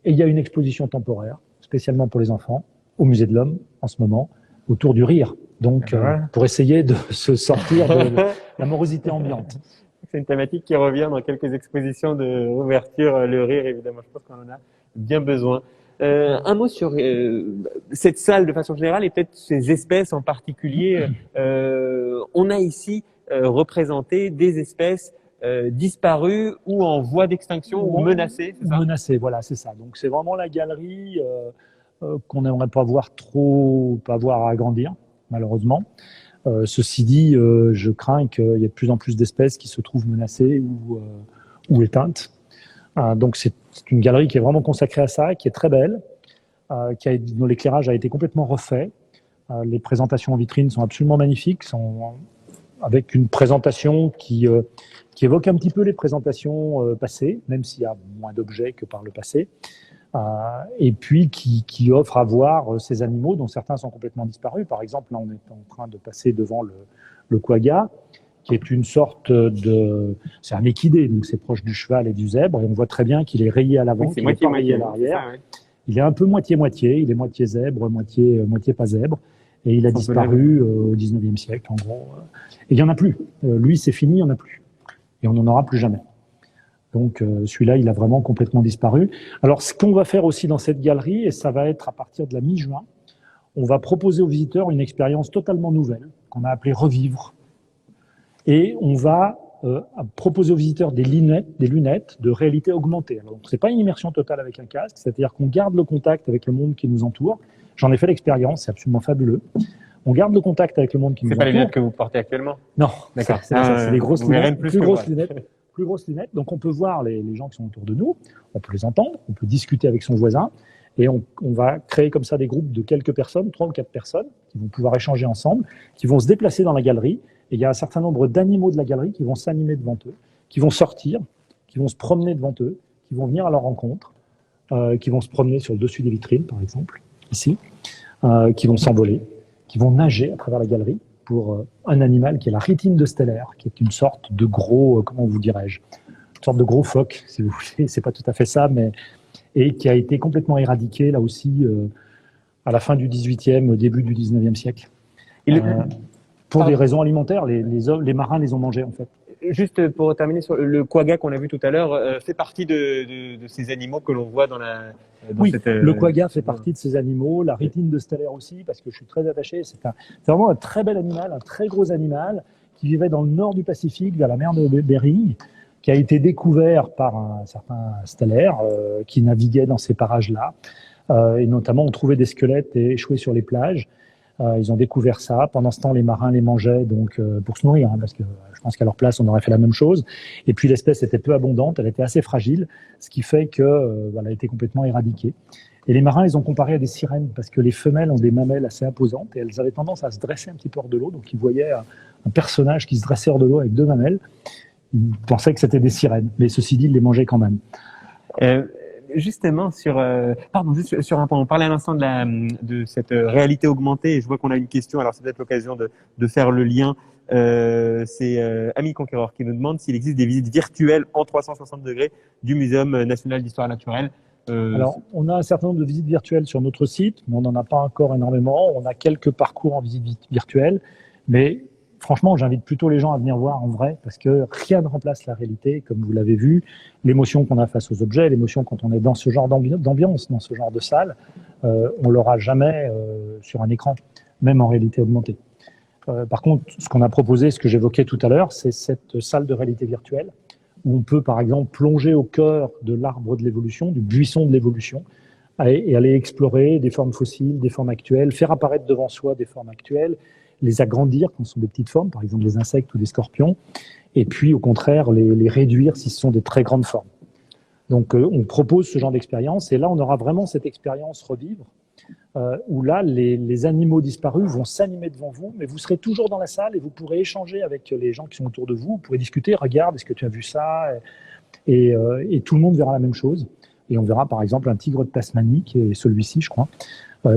[SPEAKER 2] Et il y a une exposition temporaire, spécialement pour les enfants, au Musée de l'Homme en ce moment, autour du rire. Donc, pour essayer de se sortir de la morosité ambiante.
[SPEAKER 1] C'est une thématique qui revient dans quelques expositions de ouverture, le rire, évidemment. Je pense qu'on en a bien besoin. Un mot sur cette salle de façon générale et peut-être ces espèces en particulier. On a ici représenté des espèces disparues ou en voie d'extinction ou menacées, c'est ça ?
[SPEAKER 2] Menacées, voilà, c'est ça. Donc, c'est vraiment la galerie qu'on n'aimerait pas voir à agrandir, malheureusement. Ceci dit, je crains qu'il y ait de plus en plus d'espèces qui se trouvent menacées ou éteintes. Donc c'est une galerie qui est vraiment consacrée à ça, qui est très belle, dont l'éclairage a été complètement refait. Les présentations en vitrine sont absolument magnifiques, sont avec une présentation qui évoque un petit peu les présentations passées, même s'il y a moins d'objets que par le passé. Et puis qui offre à voir ces animaux dont certains sont complètement disparus. Par exemple, là, on est en train de passer devant le quagga, qui est une sorte c'est un équidé, donc c'est proche du cheval et du zèbre, et on voit très bien qu'il est rayé à l'avant, qu'il n'est pas rayé à l'arrière. Il est un peu moitié-moitié, il est moitié zèbre, moitié pas zèbre, et il a disparu au 19e siècle, en gros. Et il n'y en a plus. Lui, c'est fini, il n'y en a plus. Et on n'en aura plus jamais. Donc celui-là, il a vraiment complètement disparu. Alors ce qu'on va faire aussi dans cette galerie, et ça va être à partir de la mi-juin, on va proposer aux visiteurs une expérience totalement nouvelle, qu'on a appelée Revivre. Et on va proposer aux visiteurs des lunettes de réalité augmentée. Alors, ce n'est pas une immersion totale avec un casque, c'est-à-dire qu'on garde le contact avec le monde qui nous entoure. J'en ai fait l'expérience, c'est absolument fabuleux. On garde le contact avec le monde qui nous entoure.
[SPEAKER 1] C'est pas les lunettes que vous portez actuellement ?
[SPEAKER 2] Non, d'accord. C'est des grosses lunettes, plus grosses lunettes. Donc on peut voir les gens qui sont autour de nous, on peut les entendre, on peut discuter avec son voisin, et on va créer comme ça des groupes de quelques personnes, 3 ou 4 personnes, qui vont pouvoir échanger ensemble, qui vont se déplacer dans la galerie, et il y a un certain nombre d'animaux de la galerie qui vont s'animer devant eux, qui vont sortir, qui vont se promener devant eux, qui vont venir à leur rencontre, qui vont se promener sur le dessus des vitrines, par exemple, ici, qui vont s'envoler, qui vont nager à travers la galerie, pour un animal qui est la rétine de stellaire, qui est une sorte de gros, comment vous dirais-je, une sorte de gros phoque, si vous voulez, c'est pas tout à fait ça, mais et qui a été complètement éradiqué, là aussi, à la fin du 18e, au début du 19e siècle. Pour des raisons alimentaires, les marins les ont mangés, en fait.
[SPEAKER 1] Juste pour terminer sur le quagga qu'on a vu tout à l'heure, fait partie de ces animaux que l'on voit dans
[SPEAKER 2] le quagga fait partie de ces animaux, la rétine de stellaire aussi, parce que je suis très attaché. C'est vraiment un très bel animal, un très gros animal qui vivait dans le nord du Pacifique, vers la mer de Bering, qui a été découvert par un certain stellaire qui naviguait dans ces parages-là. Et notamment, on trouvait des squelettes échoués sur les plages. Ils ont découvert ça. Pendant ce temps, les marins les mangeaient donc pour se nourrir, parce que je pense qu'à leur place, on aurait fait la même chose. Et puis l'espèce était peu abondante, elle était assez fragile, ce qui fait que elle a été complètement éradiquée. Et les marins, ils ont comparé à des sirènes, parce que les femelles ont des mamelles assez imposantes et elles avaient tendance à se dresser un petit peu hors de l'eau. Donc ils voyaient un personnage qui se dressait hors de l'eau avec 2 mamelles. Ils pensaient que c'était des sirènes, mais ceci dit, ils les mangeaient quand même.
[SPEAKER 1] Justement sur un point, on parlait à l'instant de cette réalité augmentée et je vois qu'on a une question, alors c'est peut-être l'occasion de faire le lien. C'est Ami Conquéreur qui nous demande s'il existe des visites virtuelles en 360 degrés du Muséum national d'histoire naturelle.
[SPEAKER 2] Alors, on a un certain nombre de visites virtuelles sur notre site, mais on n'en a pas encore énormément. On a quelques parcours en visite virtuelle, mais franchement, j'invite plutôt les gens à venir voir en vrai, parce que rien ne remplace la réalité, comme vous l'avez vu. L'émotion qu'on a face aux objets, l'émotion quand on est dans ce genre d'ambiance, dans ce genre de salle, on l'aura jamais sur un écran, même en réalité augmentée. Par contre, ce qu'on a proposé, ce que j'évoquais tout à l'heure, c'est cette salle de réalité virtuelle, où on peut, par exemple, plonger au cœur de l'arbre de l'évolution, du buisson de l'évolution, et aller explorer des formes fossiles, des formes actuelles, faire apparaître devant soi des formes actuelles, les agrandir quand ce sont des petites formes, par exemple des insectes ou des scorpions, et puis au contraire les réduire si ce sont des très grandes formes. Donc on propose ce genre d'expérience, et là on aura vraiment cette expérience Revivre, où là les animaux disparus vont s'animer devant vous, mais vous serez toujours dans la salle et vous pourrez échanger avec les gens qui sont autour de vous, vous pourrez discuter, regarde, est-ce que tu as vu ça, et tout le monde verra la même chose. Et on verra par exemple un tigre de Tasmanie, qui est celui-ci je crois,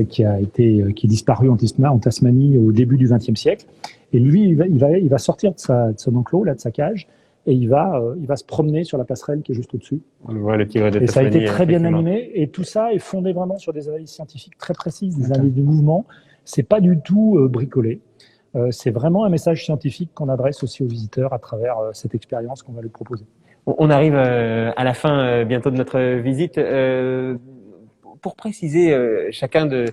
[SPEAKER 2] qui est disparu en Tasmanie au début du XXe siècle. Et lui, il va sortir de son enclos, là, de sa cage, et il va se promener sur la passerelle qui est juste au-dessus.
[SPEAKER 1] On voit le tigre de Tasmanie.
[SPEAKER 2] Et ça a été très bien animé, et tout ça est fondé vraiment sur des analyses scientifiques très précises, des analyses du mouvement. C'est pas du tout bricolé. C'est vraiment un message scientifique qu'on adresse aussi aux visiteurs à travers cette expérience qu'on va leur proposer.
[SPEAKER 1] On arrive à la fin bientôt de notre visite. Pour préciser chacun de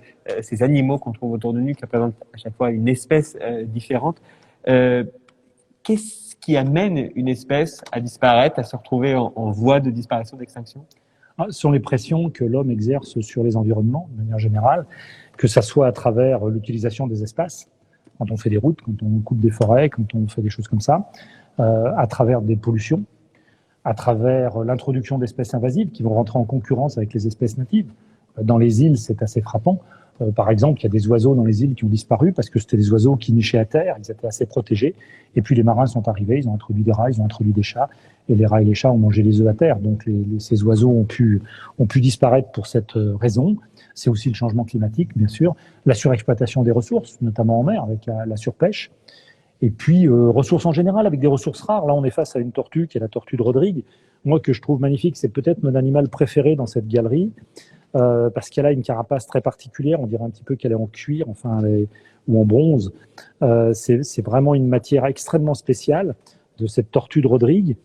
[SPEAKER 1] ces animaux qu'on trouve autour de nous, qui représentent à chaque fois une espèce différente, qu'est-ce qui amène une espèce à disparaître, à se retrouver en voie de disparition, d'extinction?
[SPEAKER 2] Ce sont les pressions que l'homme exerce sur les environnements, de manière générale, que ça soit à travers l'utilisation des espaces, quand on fait des routes, quand on coupe des forêts, quand on fait des choses comme ça, à travers des pollutions, à travers l'introduction d'espèces invasives qui vont rentrer en concurrence avec les espèces natives. Dans les îles, c'est assez frappant. Par exemple, il y a des oiseaux dans les îles qui ont disparu parce que c'était des oiseaux qui nichaient à terre, ils étaient assez protégés. Et puis les marins sont arrivés, ils ont introduit des rats, ils ont introduit des chats, et les rats et les chats ont mangé les œufs à terre. Donc ces oiseaux ont pu disparaître pour cette raison. C'est aussi le changement climatique, bien sûr, la surexploitation des ressources, notamment en mer, avec la surpêche. Et puis, ressources en général, avec des ressources rares. Là, on est face à une tortue qui est la tortue de Rodrigue. Moi, que je trouve magnifique, c'est peut-être mon animal préféré dans cette galerie, parce qu'elle a une carapace très particulière. On dirait un petit peu qu'elle est en cuir, ou en bronze. C'est vraiment une matière extrêmement spéciale de cette tortue de Rodrigue.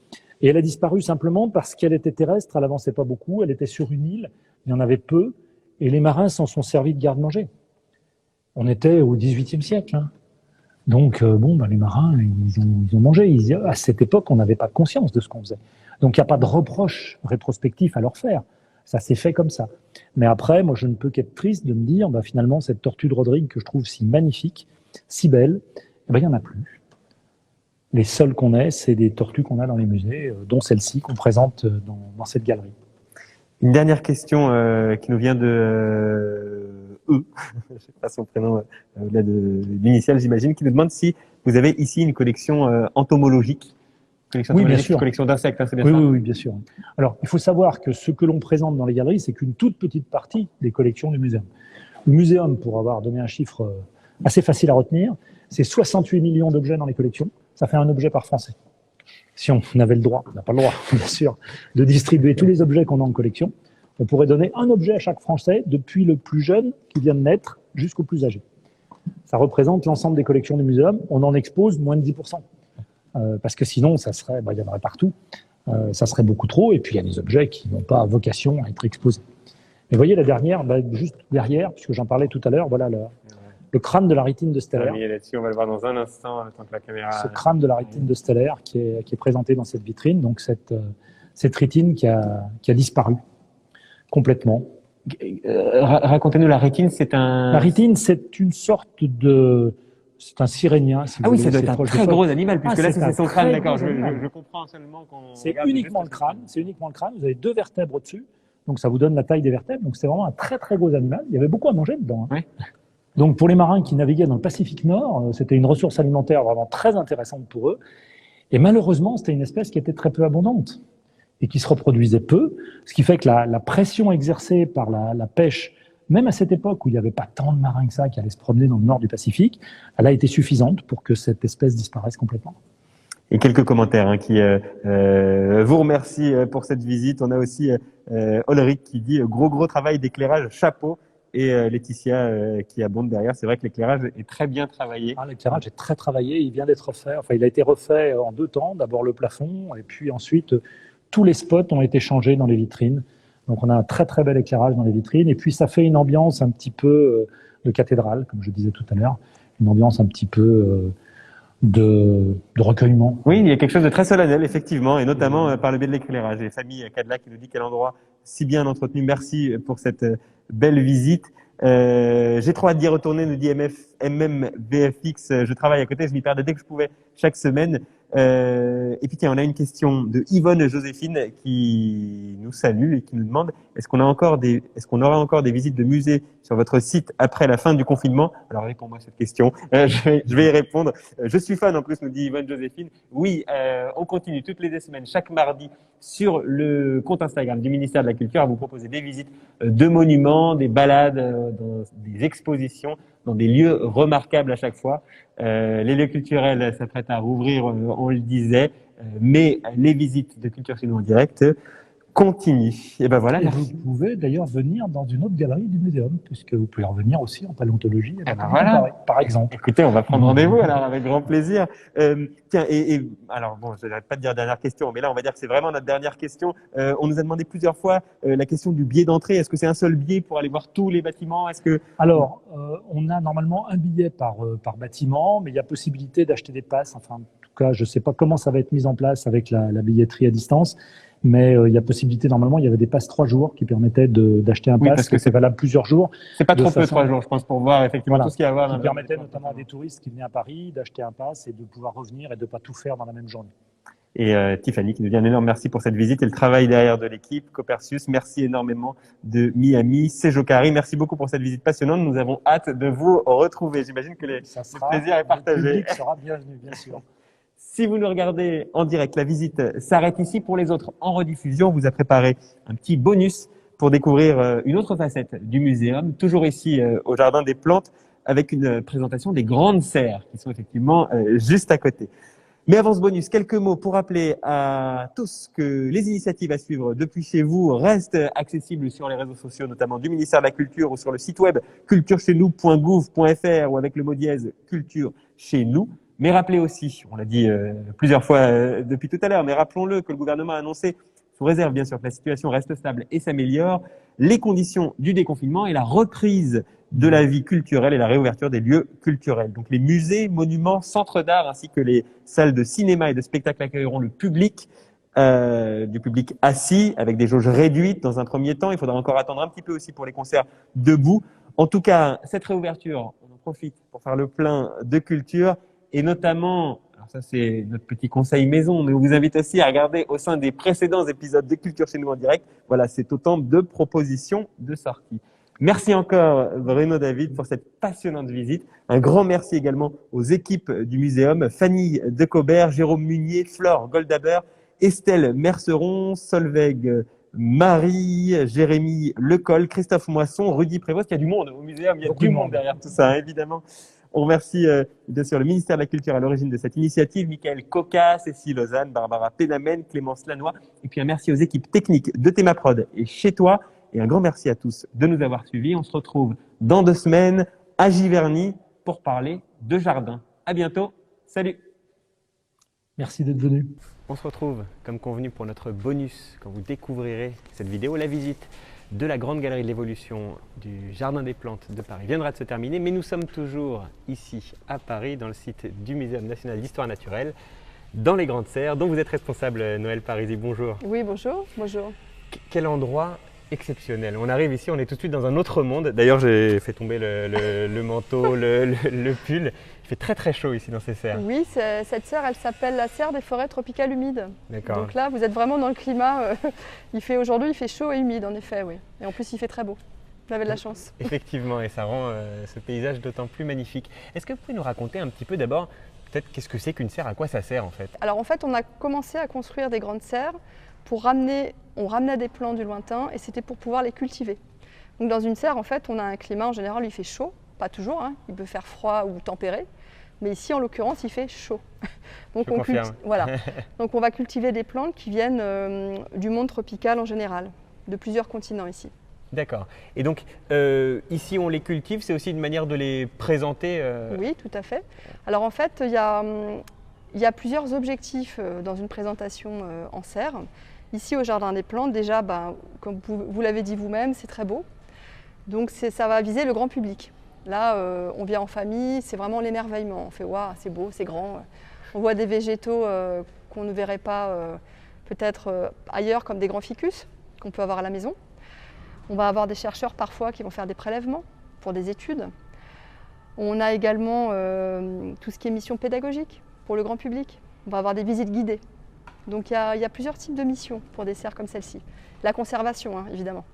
[SPEAKER 2] Et elle a disparu simplement parce qu'elle était terrestre, elle avançait pas beaucoup, elle était sur une île, il y en avait peu, et les marins s'en sont servis de garde-manger. On était au XVIIIe siècle, hein. Donc, les marins, ils ont mangé. À cette époque, on n'avait pas conscience de ce qu'on faisait. Donc, il n'y a pas de reproche rétrospectif à leur faire. Ça s'est fait comme ça. Mais après, moi, je ne peux qu'être triste de me dire, finalement, cette tortue de Rodrigue que je trouve si magnifique, si belle, il n'y en a plus. Les seules qu'on ait, c'est des tortues qu'on a dans les musées, dont celle-ci qu'on présente dans cette galerie.
[SPEAKER 1] Une dernière question qui nous vient de E, je ne sais pas son prénom, au-delà de l'initiale, j'imagine, qui nous demande si vous avez ici une collection entomologique.
[SPEAKER 2] Oui, bien sûr.
[SPEAKER 1] Collection d'insectes, hein, c'est bien ça?
[SPEAKER 2] Oui, bien sûr. Alors, il faut savoir que ce que l'on présente dans les galeries, c'est qu'une toute petite partie des collections du muséum. Le muséum, pour avoir donné un chiffre assez facile à retenir, c'est 68 millions d'objets dans les collections. Ça fait un objet par Français. Si on avait le droit, on n'a pas le droit, bien sûr, de distribuer tous les objets qu'on a en collection, on pourrait donner un objet à chaque Français, depuis le plus jeune qui vient de naître jusqu'au plus âgé. Ça représente l'ensemble des collections du muséum. On en expose moins de 10%. Parce que sinon, ça serait, il y en aurait partout. Ça serait beaucoup trop. Et puis, il y a des objets qui n'ont pas vocation à être exposés. Mais voyez la dernière, juste derrière, puisque j'en parlais tout à l'heure, voilà le crâne de la rétine de Steller.
[SPEAKER 1] Là-dessus, on va le voir dans un instant, le temps que la caméra...
[SPEAKER 2] Ce crâne de la rétine de Steller qui est présenté dans cette vitrine. Donc, cette rétine qui a disparu complètement.
[SPEAKER 1] Racontez-nous, la rétine, c'est un...
[SPEAKER 2] La rétine, c'est une sorte de... C'est un sirénien. Si
[SPEAKER 1] ah oui, ça doit être un très gros animal, puisque là, c'est son crâne, d'accord. Je comprends seulement qu'on...
[SPEAKER 2] C'est uniquement le crâne. C'est uniquement le crâne. Vous avez 2 vertèbres au-dessus. Donc, ça vous donne la taille des vertèbres. Donc, c'est vraiment un très, très gros animal. Il y avait beaucoup à manger dedans. Hein.
[SPEAKER 1] Ouais.
[SPEAKER 2] Donc, pour les marins qui naviguaient dans le Pacifique Nord, c'était une ressource alimentaire vraiment très intéressante pour eux. Et malheureusement, c'était une espèce qui était très peu abondante et qui se reproduisait peu, ce qui fait que la pression exercée par la pêche, même à cette époque où il n'y avait pas tant de marins que ça qui allaient se promener dans le nord du Pacifique, elle a été suffisante pour que cette espèce disparaisse complètement.
[SPEAKER 1] Et quelques commentaires qui vous remercient pour cette visite. On a aussi Ulrich qui dit gros travail d'éclairage, chapeau. Et Laetitia qui abonde derrière. C'est vrai que l'éclairage est très bien travaillé.
[SPEAKER 2] L'éclairage est très travaillé. Il vient d'être refait. Enfin, il a été refait en 2 temps. D'abord le plafond, et puis ensuite tous les spots ont été changés dans les vitrines. Donc on a un très très bel éclairage dans les vitrines. Et puis ça fait une ambiance un petit peu de cathédrale, comme je disais tout à l'heure, une ambiance un petit peu de recueillement.
[SPEAKER 1] Oui, il y a quelque chose de très solennel, effectivement, et notamment par le biais de l'éclairage. Et Famille Cadla qui nous dit quel endroit si bien entretenu. Merci pour cette belle visite. J'ai trop hâte d'y retourner, nous dit MMVFX. Je travaille à côté, je m'y perdais dès que je pouvais chaque semaine. Et puis tiens, on a une question de Yvonne Joséphine qui nous salue et qui nous demande est-ce qu'on aura encore des visites de musées sur votre site après la fin du confinement? Alors réponds-moi à cette question. Je vais y répondre. Je suis fan en plus, nous dit Yvonne Joséphine. Oui, on continue toutes les 2 semaines, chaque mardi, sur le compte Instagram du ministère de la Culture à vous proposer des visites de monuments, des balades, dans des expositions, dans des lieux remarquables à chaque fois. Les lieux culturels s'apprêtent à rouvrir, on le disait, mais les visites de Culture Chez Nous en direct continuent. Et ben voilà.
[SPEAKER 2] Et vous pouvez d'ailleurs venir dans une autre galerie du muséum, puisque vous pouvez revenir aussi en paléontologie,
[SPEAKER 1] voilà.
[SPEAKER 2] par exemple.
[SPEAKER 1] Écoutez, on va prendre rendez-vous alors avec grand plaisir. Tiens, alors bon, je n'arrête pas de dire dernière question, mais là on va dire que c'est vraiment notre dernière question. On nous a demandé plusieurs fois la question du billet d'entrée. Est-ce que c'est un seul billet pour aller voir tous les bâtiments?
[SPEAKER 2] Alors, on a normalement un billet par bâtiment, mais il y a possibilité d'acheter des passes. Enfin, en tout cas, je ne sais pas comment ça va être mis en place avec la billetterie à distance, mais il y a possibilité, normalement, il y avait des passes 3 jours qui permettaient d'acheter un pass,
[SPEAKER 1] parce que
[SPEAKER 2] c'est valable plusieurs jours.
[SPEAKER 1] C'est pas trop peu 3 jours, je pense, pour voir effectivement tout ce qu'il y a à voir.
[SPEAKER 2] Qui permettait notamment à des touristes qui venaient à Paris d'acheter un pass et de pouvoir revenir et de ne pas tout faire dans la même journée.
[SPEAKER 1] Et Tiffany qui nous dit un énorme merci pour cette visite et le travail derrière de l'équipe. Copercius, merci énormément de Miami. Sejokari, merci beaucoup pour cette visite passionnante. Nous avons hâte de vous retrouver. J'imagine que le plaisir est partagé.
[SPEAKER 2] Le public sera bienvenu, bien sûr.
[SPEAKER 1] Si vous nous regardez en direct, la visite s'arrête ici. Pour les autres, en rediffusion, on vous a préparé un petit bonus pour découvrir une autre facette du muséum, toujours ici au Jardin des Plantes, avec une présentation des grandes serres qui sont effectivement juste à côté. Mais avant ce bonus, quelques mots pour rappeler à tous que les initiatives à suivre depuis chez vous restent accessibles sur les réseaux sociaux, notamment du ministère de la Culture ou sur le site web culturecheznous.gouv.fr ou avec le mot dièse culture chez nous. Mais rappelez aussi, on l'a dit plusieurs fois depuis tout à l'heure, mais rappelons-le que le gouvernement a annoncé, sous réserve bien sûr que la situation reste stable et s'améliore, les conditions du déconfinement et la reprise de la vie culturelle et la réouverture des lieux culturels. Donc les musées, monuments, centres d'art ainsi que les salles de cinéma et de spectacle accueilleront le public, du public assis avec des jauges réduites dans un premier temps. Il faudra encore attendre un petit peu aussi pour les concerts debout. En tout cas, cette réouverture, on en profite pour faire le plein de culture et notamment, alors ça c'est notre petit conseil maison, mais on vous invite aussi à regarder au sein des précédents épisodes de Culture Chez Nous en direct. Voilà, c'est autant de propositions de sortie. Merci encore Bruno David pour cette passionnante visite. Un grand merci également aux équipes du muséum, Fanny Decobert, Jérôme Munier, Flore Goldaber, Estelle Merceron, Solveig Marie, Jérémy Lecol, Christophe Moisson, Rudy Prévost. Il y a du monde au muséum, il y a du monde derrière tout ça, évidemment. On remercie bien sûr le ministère de la Culture à l'origine de cette initiative, Michael Coca, Cécile Lausanne, Barbara Pénamen, Clémence Lannoy, et puis un merci aux équipes techniques de Théma Prod et Chez Toi. Et un grand merci à tous de nous avoir suivis. On se retrouve dans 2 semaines à Giverny pour parler de jardin. À bientôt. Salut.
[SPEAKER 2] Merci d'être venu.
[SPEAKER 1] On se retrouve comme convenu pour notre bonus quand vous découvrirez cette vidéo. La visite de la grande galerie de l'évolution du Jardin des Plantes de Paris viendra de se terminer, mais nous sommes toujours ici à Paris dans le site du Muséum national d'histoire naturelle dans les Grandes Serres dont vous êtes responsable, Noël Parisi. Bonjour.
[SPEAKER 3] Oui, bonjour. Bonjour.
[SPEAKER 1] Quel endroit exceptionnel. On arrive ici, on est tout de suite dans un autre monde. D'ailleurs, j'ai fait tomber le manteau, le pull. Il fait très très chaud ici dans ces serres.
[SPEAKER 3] Oui, cette serre, elle s'appelle la serre des forêts tropicales humides.
[SPEAKER 1] D'accord.
[SPEAKER 3] Donc là, vous êtes vraiment dans le climat. Aujourd'hui, il fait chaud et humide, en effet, oui. Et en plus, il fait très beau. Vous avez de la chance.
[SPEAKER 1] Effectivement, et ça rend ce paysage d'autant plus magnifique. Est-ce que vous pouvez nous raconter un petit peu d'abord, peut-être, qu'est-ce que c'est qu'une serre, à quoi ça sert en fait?
[SPEAKER 3] Alors en fait, on a commencé à construire des grandes serres on ramenait des plants du lointain et c'était pour pouvoir les cultiver. Donc dans une serre, en fait, on a un climat, en général, il fait chaud, pas toujours, hein, il peut faire froid ou tempéré, mais ici, en l'occurrence, il fait chaud. Donc voilà. Donc on va cultiver des plantes qui viennent du monde tropical en général, de plusieurs continents ici.
[SPEAKER 1] D'accord. Et donc, ici, on les cultive, c'est aussi une manière de les présenter
[SPEAKER 3] Oui, tout à fait. Alors en fait, il y a plusieurs objectifs dans une présentation en serre. Ici, au Jardin des Plantes, déjà, comme vous l'avez dit vous-même, c'est très beau. Donc ça va viser le grand public. Là, on vient en famille, c'est vraiment l'émerveillement. On fait « waouh, c'est beau, c'est grand ». On voit des végétaux qu'on ne verrait pas peut-être ailleurs, comme des grands ficus qu'on peut avoir à la maison. On va avoir des chercheurs parfois qui vont faire des prélèvements pour des études. On a également tout ce qui est mission pédagogique pour le grand public. On va avoir des visites guidées. Donc il y a plusieurs types de missions pour des serres comme celle-ci. La conservation, hein, évidemment.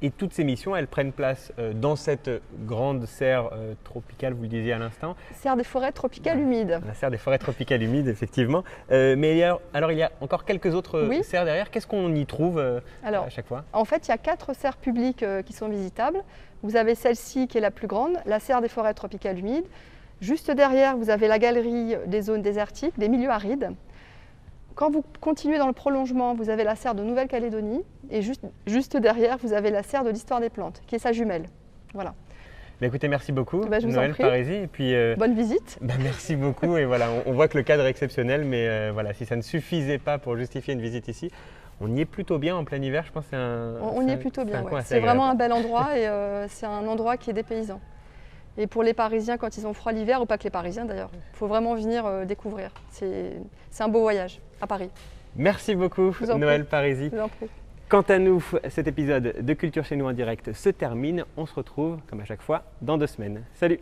[SPEAKER 1] Et toutes ces missions, elles prennent place dans cette grande serre tropicale, vous le disiez à l'instant.
[SPEAKER 3] Serre des forêts tropicales humides.
[SPEAKER 1] La serre des forêts tropicales humides, effectivement. Mais il y a encore quelques autres
[SPEAKER 3] Oui.
[SPEAKER 1] serres derrière. Qu'est-ce qu'on y trouve
[SPEAKER 3] Alors,
[SPEAKER 1] à chaque fois?
[SPEAKER 3] En fait, il y a 4 serres publiques qui sont visitables. Vous avez celle-ci qui est la plus grande, la serre des forêts tropicales humides. Juste derrière, vous avez la galerie des zones désertiques, des milieux arides. Quand vous continuez dans le prolongement, vous avez la serre de Nouvelle-Calédonie et juste derrière, vous avez la serre de l'histoire des plantes, qui est sa jumelle. Voilà.
[SPEAKER 1] Bah, écoutez, merci beaucoup,
[SPEAKER 3] Je vous en
[SPEAKER 1] Noël
[SPEAKER 3] prie.
[SPEAKER 1] Parisi. Et puis,
[SPEAKER 3] Bonne visite.
[SPEAKER 1] merci beaucoup. Et voilà, on voit que le cadre est exceptionnel, mais voilà, si ça ne suffisait pas pour justifier une visite ici, on y est plutôt bien en plein hiver. Je pense que
[SPEAKER 3] On y est plutôt bien. Ouais. C'est
[SPEAKER 1] agréable.
[SPEAKER 3] vraiment un bel endroit et c'est un endroit qui est dépaysant. Et pour les Parisiens, quand ils ont froid l'hiver, ou pas que les Parisiens d'ailleurs, il faut vraiment venir découvrir. C'est un beau voyage à Paris.
[SPEAKER 1] Merci beaucoup,
[SPEAKER 3] vous en
[SPEAKER 1] Noël Parisi.
[SPEAKER 3] Je vous en prie.
[SPEAKER 1] Quant à nous, cet épisode de Culture chez nous en direct se termine. On se retrouve, comme à chaque fois, dans 2 semaines. Salut!